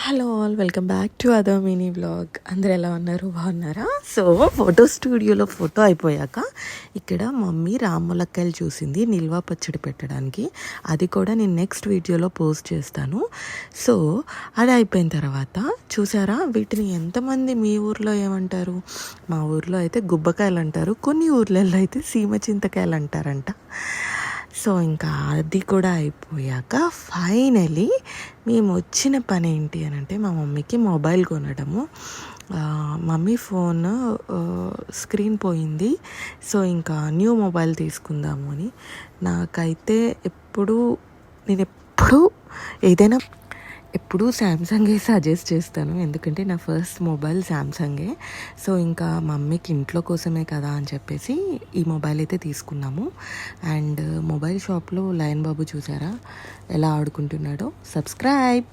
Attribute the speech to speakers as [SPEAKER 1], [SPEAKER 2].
[SPEAKER 1] Hello all, welcome back to other mini vlog. అందరు ఎలా ఉన్నారు, బాగున్నారా? సో ఫోటో స్టూడియోలో ఫోటో అయిపోయాక ఇక్కడ మమ్మీ రాములక్కాయలు చూసింది నిల్వ పచ్చడి పెట్టడానికి. అది కూడా నేను నెక్స్ట్ వీడియోలో పోస్ట్ చేస్తాను. సో అది అయిపోయిన తర్వాత చూసారా, వీటిని ఎంతమంది మీ ఊర్లో ఏమంటారు? మా ఊర్లో అయితే గుబ్బకాయలు అంటారు, కొన్ని ఊర్లలో అయితే సీమ చింతకాయలు అంటారంట. సో ఇంకా అది కూడా అయిపోయాక ఫైనలీ మేము వచ్చిన పని ఏంటి అని అంటే, మా మమ్మీకి మొబైల్ కొనడము. మమ్మీ ఫోన్ స్క్రీన్ పోయింది, సో ఇంకా న్యూ మొబైల్ తీసుకుందాము అని. నాకైతే నేను ఎప్పుడు ఏదైనా శాంసంగే సజెస్ట్ చేస్తాను, ఎందుకంటే నా ఫస్ట్ మొబైల్ శాంసంగే. సో ఇంకా మమ్మీకి ఇంట్లో కోసమే కదా అని చెప్పేసి ఈ మొబైల్ అయితే తీసుకున్నాము. అండ్ మొబైల్ షాప్లో లయన్ బాబు చూసారా ఎలా ఆడుకుంటున్నాడో? సబ్స్క్రైబ్.